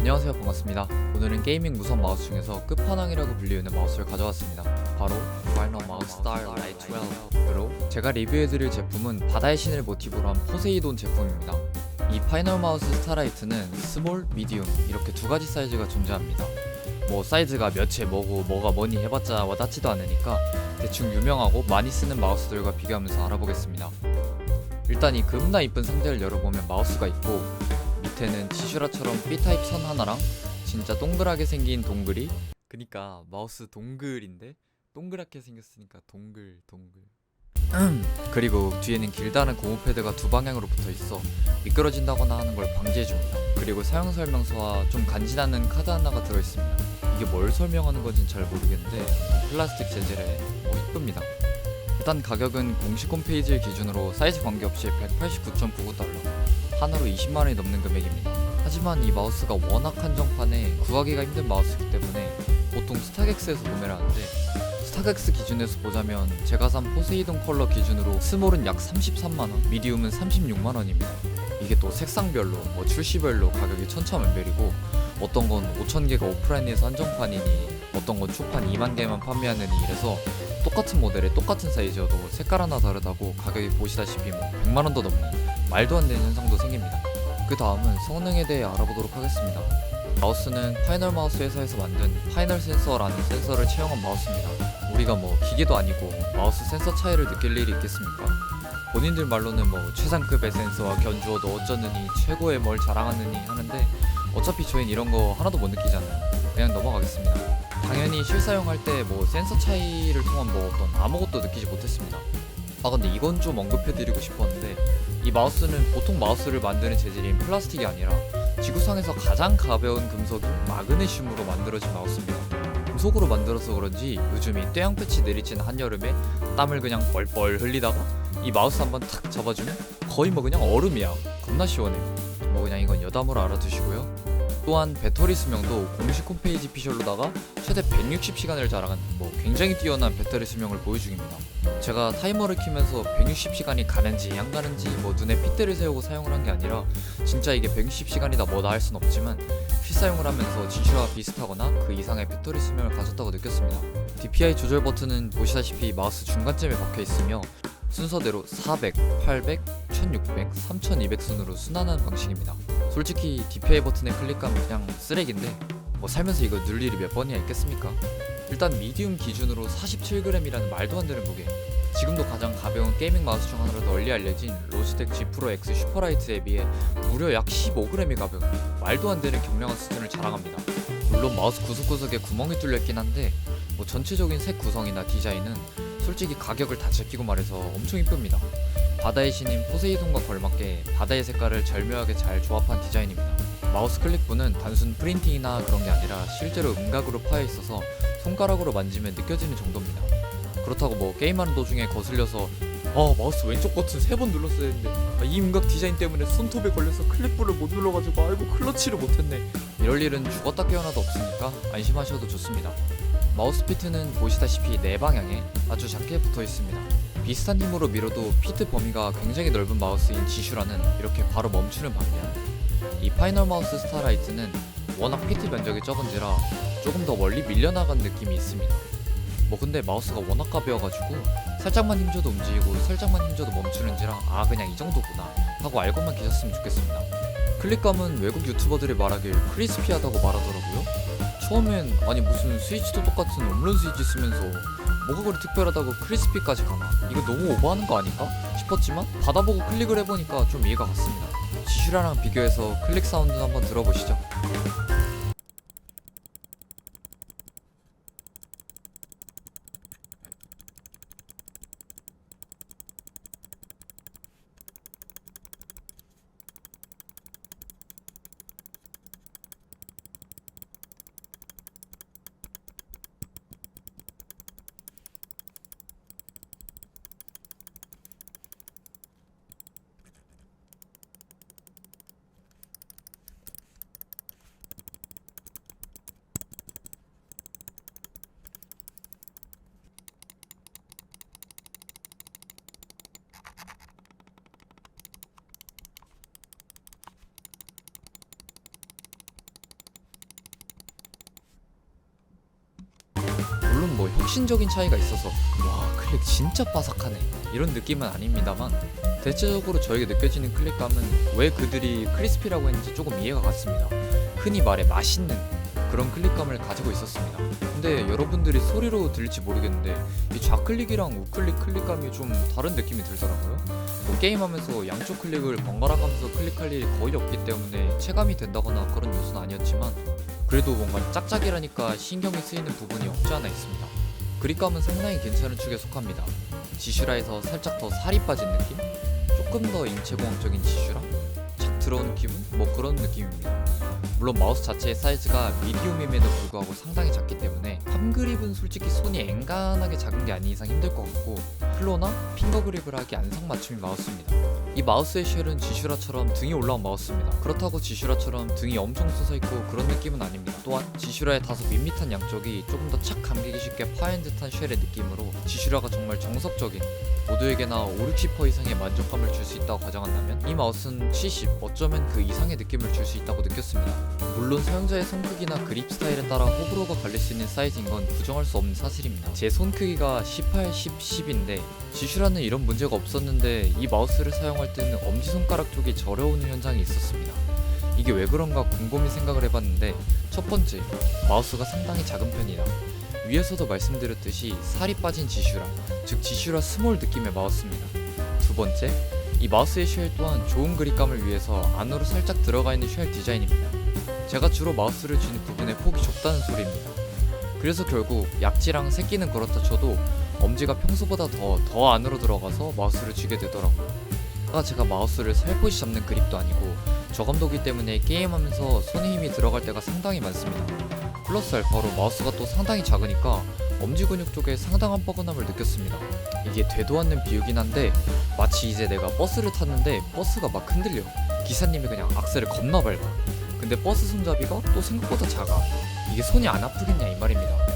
안녕하세요, 반갑습니다. 오늘은 게이밍 무선 마우스 중에서 끝판왕이라고 불리우는 마우스를 가져왔습니다. 바로 Final Mouse Starlight 12으로 제가 리뷰해드릴 제품은 바다의 신을 모티브로 한 포세이돈 제품입니다. 이 파이널 마우스 스타라이트는 스몰, 미디움 이렇게 두 가지 사이즈가 존재합니다. 뭐 사이즈가 몇에 뭐고 뭐가 뭐니 해봤자 와닿지도 않으니까 대충 유명하고 많이 쓰는 마우스들과 비교하면서 알아보겠습니다. 일단 이 겁나 이쁜 상자를 열어보면 마우스가 있고 밑에는 지슈라처럼 B타입 선 하나랑 진짜 동그랗게 생긴 동글이, 그니까 마우스 동글인데 동그랗게 생겼으니까 동글 그리고 뒤에는 길다란 고무 패드가 두 방향으로 붙어있어 미끄러진다거나 하는 걸 방지해줍니다. 그리고 사용 설명서와 좀 간지나는 카드 하나가 들어있습니다. 이게 뭘 설명하는 건진 잘 모르겠는데 플라스틱 재질에 이쁩니다. 일단 가격은 공식 홈페이지 기준으로 사이즈 관계없이 189.99달러, 하나로 20만원이 넘는 금액입니다. 하지만 이 마우스가 워낙 한정판에 구하기가 힘든 마우스이기 때문에 보통 스타렉스에서 구매를 하는데, 스타렉스 기준에서 보자면 제가 산 포세이돈 컬러 기준으로 스몰은 약 33만원, 미디움은 36만원입니다. 이게 또 색상별로 출시별로 가격이 천차만별이고, 어떤 건 5,000개가 오프라인에서 한정판이니 어떤 건 초판 2만 개만 판매하느니, 이래서 똑같은 모델에 똑같은 사이즈여도 색깔 하나 다르다고 가격이 보시다시피 100만원 더 넘는 말도 안 되는 현상도 생깁니다. 그 다음은 성능에 대해 알아보도록 하겠습니다. 마우스는 파이널 마우스 회사에서 만든 파이널 센서라는 센서를 채용한 마우스입니다. 우리가 기계도 아니고 마우스 센서 차이를 느낄 일이 있겠습니까? 본인들 말로는 최상급의 센서와 견주어도 어쩌느니 최고의 뭘 자랑하느니 하는데, 어차피 저희는 이런 거 하나도 못 느끼잖아요. 그냥 넘어가겠습니다. 당연히 실사용할 때 센서 차이를 통한 어떤 아무것도 느끼지 못했습니다. 근데 이건 좀 언급해드리고 싶었는데, 이 마우스는 보통 마우스를 만드는 재질인 플라스틱이 아니라 지구상에서 가장 가벼운 금속인 마그네슘으로 만들어진 마우스입니다. 금속으로 만들어서 그런지 요즘 이 뙤양볕이 내리친 한여름에 땀을 그냥 뻘뻘 흘리다가 이 마우스 한번 탁 잡아주면 거의 그냥 얼음이야. 겁나 시원해요. 그냥 이건 여담으로 알아두시고요. 또한 배터리 수명도 공식 홈페이지 피셜로다가 최대 160시간을 자랑한 굉장히 뛰어난 배터리 수명을 보유 중입니다. 제가 타이머를 키면서 160시간이 가는지 안 가는지 눈에 핏대를 세우고 사용을 한 게 아니라 진짜 이게 160시간이다 뭐다 할 순 없지만 실사용을 하면서 지슈와 비슷하거나 그 이상의 배터리 수명을 가졌다고 느꼈습니다. DPI 조절 버튼은 보시다시피 마우스 중간쯤에 박혀 있으며 순서대로 400, 800, 1600, 3200 순으로 순환하는 방식입니다. 솔직히 DPI 버튼에 클릭하면 그냥 쓰레기인데 살면서 이거 누를 일이 몇 번이나 있겠습니까? 일단 미디움 기준으로 47g이라는 말도 안 되는 무게, 지금도 가장 가벼운 게이밍 마우스 중 하나로 널리 알려진 로지텍 G 프로 X 슈퍼라이트에 비해 무려 약 15g이 가벼운 말도 안 되는 경량한 수준을 자랑합니다. 물론 마우스 구석구석에 구멍이 뚫려 있긴 한데 전체적인 색 구성이나 디자인은 솔직히 가격을 다 제끼고 말해서 엄청 이쁩니다. 바다의 신인 포세이돈과 걸맞게 바다의 색깔을 절묘하게 잘 조합한 디자인입니다. 마우스 클릭부는 단순 프린팅이나 그런 게 아니라 실제로 음각으로 파여 있어서 손가락으로 만지면 느껴지는 정도입니다. 그렇다고 게임하는 도중에 거슬려서 마우스 왼쪽 버튼 3번 눌렀어야 했는데 이 음각 디자인 때문에 손톱에 걸려서 클릭부를 못 눌러가지고 아이고 클러치를 못했네, 이럴 일은 죽었다 깨어나도 없으니까 안심하셔도 좋습니다. 마우스 피트는 보시다시피 네 방향에 아주 작게 붙어 있습니다. 비슷한 힘으로 밀어도 피트 범위가 굉장히 넓은 마우스인 지슈라는 이렇게 바로 멈추는 반면, 이 파이널 마우스 스타라이트는 워낙 피트 면적이 적은지라 조금 더 멀리 밀려나간 느낌이 있습니다. 근데 마우스가 워낙 가벼워가지고 살짝만 힘줘도 움직이고 살짝만 힘줘도 멈추는지라 그냥 이 정도구나 하고 알고만 계셨으면 좋겠습니다. 클릭감은 외국 유튜버들이 말하길 크리스피하다고 말하더라고요. 처음엔 무슨 스위치도 똑같은 홈런 스위치 쓰면서 뭐가 그리 특별하다고 크리스피까지 가나, 이거 너무 오버하는 거 아닌가 싶었지만 받아보고 클릭을 해보니까 좀 이해가 갔습니다. 지슈라랑 비교해서 클릭 사운드 한번 들어보시죠. 뭐 혁신적인 차이가 있어서 와 클릭 진짜 바삭하네 이런 느낌은 아닙니다만, 대체적으로 저에게 느껴지는 클릭감은 왜 그들이 크리스피라고 했는지 조금 이해가 갔습니다. 흔히 말해 맛있는 그런 클릭감을 가지고 있었습니다. 근데 여러분들이 소리로 들릴지 모르겠는데 이 좌클릭이랑 우클릭 클릭감이 좀 다른 느낌이 들더라고요. 뭐 게임하면서 양쪽 클릭을 번갈아 가면서 클릭할 일이 거의 없기 때문에 체감이 된다거나 그런 요소는 아니었지만, 그래도 뭔가 짝짝이라니까 신경이 쓰이는 부분이 없지 않아 있습니다. 그립감은 상당히 괜찮은 축에 속합니다. 지슈라에서 살짝 더 살이 빠진 느낌? 조금 더 인체공학적인 지슈라? 착 들어오는 기분? 뭐 그런 느낌입니다. 물론 마우스 자체의 사이즈가 미디움임에도 불구하고 상당히 작기 때문에 팜 그립은 솔직히 손이 앵간하게 작은 게 아닌 이상 힘들 것 같고, 플로나 핑거 그립을 하기 안성맞춤인 마우스입니다. 이 마우스의 쉘은 지슈라처럼 등이 올라온 마우스입니다. 그렇다고 지슈라처럼 등이 엄청 솟아있고 그런 느낌은 아닙니다. 또한 지슈라의 다소 밋밋한 양쪽이 조금 더 착 감기기 쉽게 파인 듯한 쉘의 느낌으로 지슈라가 정말 정석적인, 모두에게나 5, 60% 이상의 만족감을 줄 수 있다고 가정한다면 이 마우스는 70, 어쩌면 그 이상의 느낌을 줄 수 있다고 느꼈습니다. 물론 사용자의 손 크기나 그립 스타일에 따라 호불호가 갈릴 수 있는 사이즈인 건 부정할 수 없는 사실입니다. 제 손 크기가 18, 10, 10인데 지슈라는 이런 문제가 없었는데 이 마우스를 사용할 때는 엄지손가락 쪽이 저려오는 현상이 있었습니다. 이게 왜 그런가 곰곰이 생각을 해봤는데, 첫 번째, 마우스가 상당히 작은 편이다. 위에서도 말씀드렸듯이 살이 빠진 지슈라, 즉 지슈라 스몰 느낌의 마우스입니다. 두 번째, 이 마우스의 쉘 또한 좋은 그립감을 위해서 안으로 살짝 들어가 있는 쉘 디자인입니다. 제가 주로 마우스를 쥐는 부분에 폭이 좁다는 소리입니다. 그래서 결국 약지랑 새끼는 그렇다 쳐도 엄지가 평소보다 더 안으로 들어가서 마우스를 쥐게 되더라고요. 제가 마우스를 살포시 잡는 그립도 아니고 저감도기 때문에 게임하면서 손에 힘이 들어갈 때가 상당히 많습니다. 플러스 알파로 마우스가 또 상당히 작으니까 엄지 근육 쪽에 상당한 뻐근함을 느꼈습니다. 이게 되도 않는 비유긴 한데 마치 이제 내가 버스를 탔는데 버스가 막 흔들려. 기사님이 그냥 악셀을 겁나 밟아. 근데 버스 손잡이가 또 생각보다 작아. 이게 손이 안 아프겠냐 이 말입니다.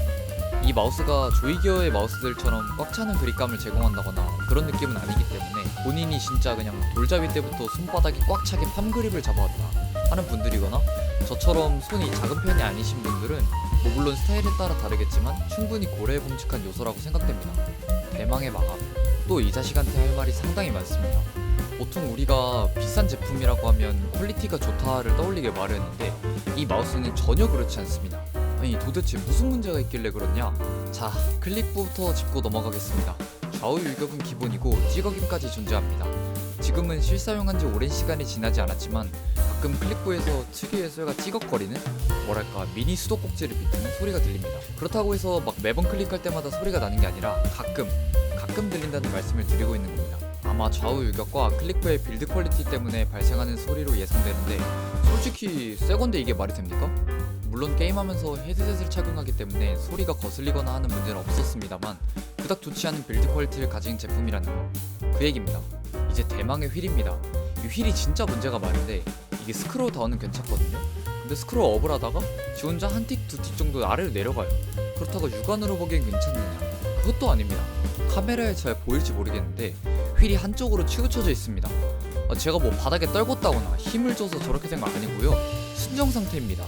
이 마우스가 조이기어의 마우스들처럼 꽉 차는 그립감을 제공한다거나 그런 느낌은 아니기 때문에 본인이 진짜 그냥 돌잡이 때부터 손바닥이 꽉 차게 팜 그립을 잡아왔다 하는 분들이거나, 저처럼 손이 작은 편이 아니신 분들은 뭐 물론 스타일에 따라 다르겠지만 충분히 고려해 봄직한 요소라고 생각됩니다. 대망의 마감. 또 이 자식한테 할 말이 상당히 많습니다. 보통 우리가 비싼 제품이라고 하면 퀄리티가 좋다를 떠올리게 마련인데 이 마우스는 전혀 그렇지 않습니다. 아니 도대체 무슨 문제가 있길래 그렇냐? 자, 클릭부터 짚고 넘어가겠습니다. 좌우 일격은 기본이고 찌거김까지 존재합니다. 지금은 실사용한 지 오랜 시간이 지나지 않았지만 가끔 클릭부에서 특유의 소리가 찌걱거리는, 뭐랄까 미니 수도꼭지를 비트는 소리가 들립니다. 그렇다고 해서 막 매번 클릭할 때마다 소리가 나는 게 아니라 가끔 들린다는 말씀을 드리고 있는 겁니다. 아마 좌우 일격과 클릭부의 빌드 퀄리티 때문에 발생하는 소리로 예상되는데, 솔직히 새건데 이게 말이 됩니까? 물론 게임하면서 헤드셋을 착용하기 때문에 소리가 거슬리거나 하는 문제는 없었습니다만 그닥 좋지 않은 빌드 퀄리티를 가진 제품이라는 거, 그 얘기입니다. 이제 대망의 휠입니다. 이 휠이 진짜 문제가 많은데 이게 스크롤 다운은 괜찮거든요. 근데 스크롤 업을 하다가 지 혼자 한 틱 두 틱 정도 아래로 내려가요. 그렇다고 육안으로 보기엔 괜찮느냐? 그것도 아닙니다. 카메라에 잘 보일지 모르겠는데 휠이 한쪽으로 치우쳐져 있습니다. 제가 뭐 바닥에 떨궜다거나 힘을 줘서 저렇게 된 거 아니고요, 순정 상태입니다.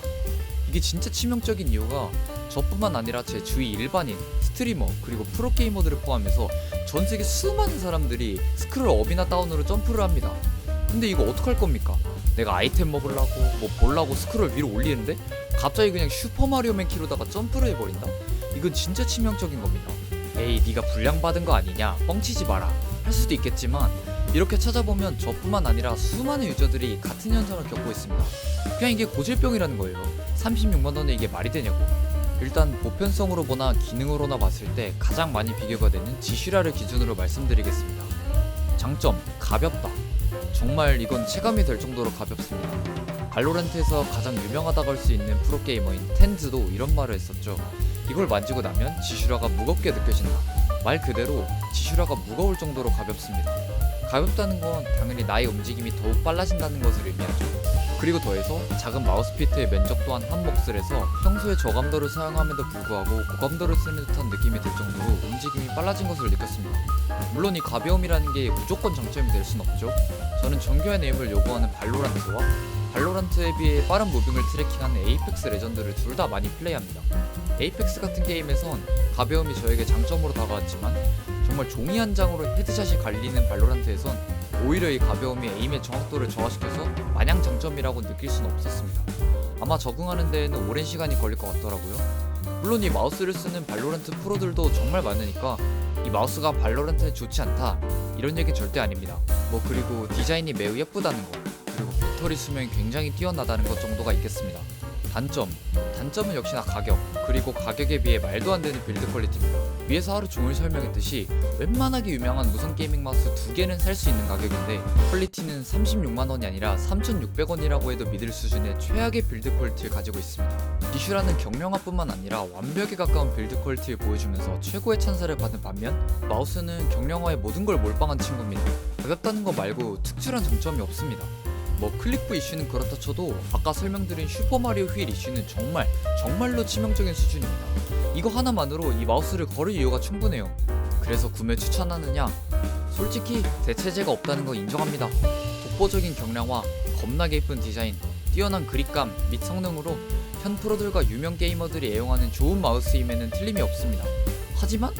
이게 진짜 치명적인 이유가 저뿐만 아니라 제 주위 일반인, 스트리머, 그리고 프로게이머들을 포함해서 전 세계 수많은 사람들이 스크롤 업이나 다운으로 점프를 합니다. 근데 이거 어떡할 겁니까? 내가 아이템 먹으려고 뭐 보려고 스크롤 위로 올리는데 갑자기 그냥 슈퍼마리오맨 키로다가 점프를 해버린다? 이건 진짜 치명적인 겁니다. 에이 네가 불량 받은 거 아니냐, 뻥치지 마라 할 수도 있겠지만, 이렇게 찾아보면 저뿐만 아니라 수많은 유저들이 같은 현상을 겪고 있습니다. 그냥 이게 고질병이라는 거예요. 36만원에 이게 말이 되냐고. 일단 보편성으로 보나 기능으로나 봤을 때 가장 많이 비교가 되는 지슈라를 기준으로 말씀드리겠습니다. 장점, 가볍다. 정말 이건 체감이 될 정도로 가볍습니다. 발로란트에서 가장 유명하다고 할 수 있는 프로게이머인 텐즈도 이런 말을 했었죠. 이걸 만지고 나면 지슈라가 무겁게 느껴진다. 말 그대로 지슈라가 무거울 정도로 가볍습니다. 가볍다는 건 당연히 나의 움직임이 더욱 빨라진다는 것을 의미하죠. 그리고 더해서 작은 마우스피트의 면적 또한 한 몫을 해서 평소에 저감도를 사용함에도 불구하고 고감도를 쓰는 듯한 느낌이 들 정도로 움직임이 빨라진 것을 느꼈습니다. 물론 이 가벼움이라는 게 무조건 장점이 될 순 없죠. 저는 정교한 에임을 요구하는 발로란트와 발로란트에 비해 빠른 무빙을 트래킹하는 에이펙스 레전드를 둘 다 많이 플레이합니다. 에이펙스 같은 게임에선 가벼움이 저에게 장점으로 다가왔지만 정말 종이 한 장으로 헤드샷이 갈리는 발로란트에선 오히려 이 가벼움이 에임의 정확도를 저하시켜서 마냥 장점이라고 느낄 수는 없었습니다. 아마 적응하는 데에는 오랜 시간이 걸릴 것 같더라고요. 물론 이 마우스를 쓰는 발로란트 프로들도 정말 많으니까 이 마우스가 발로란트에 좋지 않다 이런 얘기 절대 아닙니다. 그리고 디자인이 매우 예쁘다는 거, 그리고 배터리 수명이 굉장히 뛰어나다는 것 정도가 있겠습니다. 단점은 역시나 가격, 그리고 가격에 비해 말도 안 되는 빌드 퀄리티입니다. 위에서 하루 종일 설명했듯이 웬만하게 유명한 무선 게이밍 마우스 2개는 살 수 있는 가격인데 퀄리티는 36만원이 아니라 3,600원이라고 해도 믿을 수준의 최악의 빌드 퀄리티를 가지고 있습니다. 디슈라는 경량화뿐만 아니라 완벽에 가까운 빌드 퀄리티를 보여주면서 최고의 찬사를 받은 반면 마우스는 경량화에 모든 걸 몰빵한 친구입니다. 가볍다는 거 말고 특출한 장점이 없습니다. 클릭부 이슈는 그렇다 쳐도 아까 설명드린 슈퍼마리오 휠 이슈는 정말로 치명적인 수준입니다. 이거 하나만으로 이 마우스를 걸을 이유가 충분해요. 그래서 구매 추천하느냐? 솔직히 대체제가 없다는 거 인정합니다. 독보적인 경량화, 겁나게 예쁜 디자인, 뛰어난 그립감 및 성능으로 현 프로들과 유명 게이머들이 애용하는 좋은 마우스임에는 틀림이 없습니다. 하지만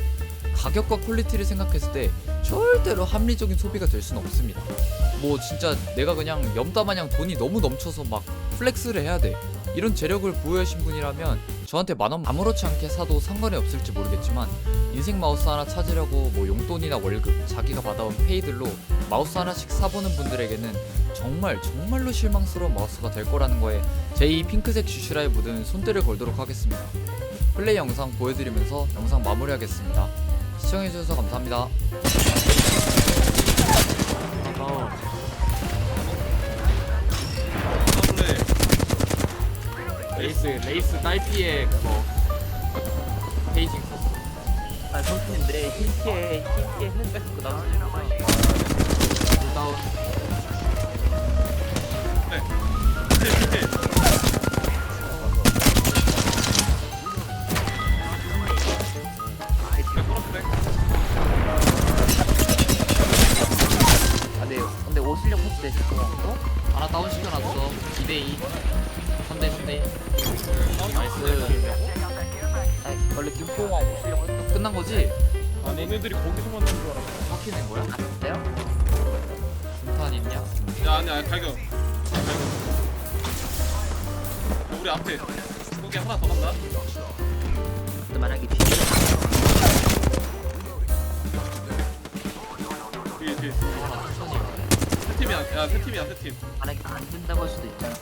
가격과 퀄리티를 생각했을 때 절대로 합리적인 소비가 될 수는 없습니다. 진짜 내가 그냥 염따마냥 돈이 너무 넘쳐서 막 플렉스를 해야 돼, 이런 재력을 부여하신 분이라면 저한테 만원 아무렇지 않게 사도 상관이 없을지 모르겠지만 인생 마우스 하나 찾으려고 용돈이나 월급, 자기가 받아온 페이들로 마우스 하나씩 사보는 분들에게는 정말로 실망스러운 마우스가 될 거라는 거에 제 이 핑크색 슈슈라에 묻은 손때를 걸도록 하겠습니다. 플레이 영상 보여드리면서 영상 마무리하겠습니다. 시청해주셔서 감사합니다. 레이스 딸피에 그거 페이징 썼어. 선수인데 흰게 했는데 그 나머지 다운. 근데 옷 실력 패스 또? 하나 다운 시켜놨어. 2대2 3대3대 나이스. 원래 김포공항 옷 실력 했던 끝난 거지? 너네들이 거기서 만난 줄 알아. 확인된 거야? 건데요? 중탄 있냐? 야, 아니야, 갈겨. 우리 앞에 거기 하나 더 간다. 근데 만약에 뒤에. 하나 천천히. 세 팀이야, 세 팀이야, 세 팀. 만약에 안 된다고 할 수도 있잖아.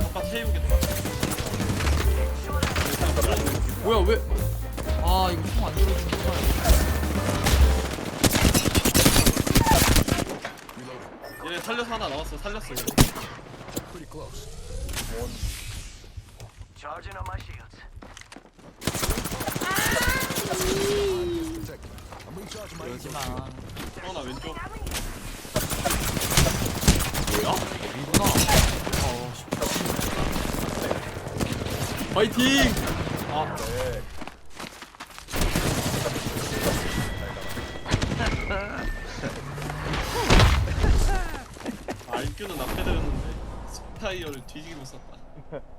아빠 채우겠다. 뭐야 왜? 아 이거 총 안 들어주는구나. 얘네 살려서 하나 나왔어, 살렸어. 그러지마. 나 왼쪽. 뭐야? 여기구나. 파이팅! 아, 네. IQ는 앞에 들었는데 스타이어를 뒤지게 못 썼다.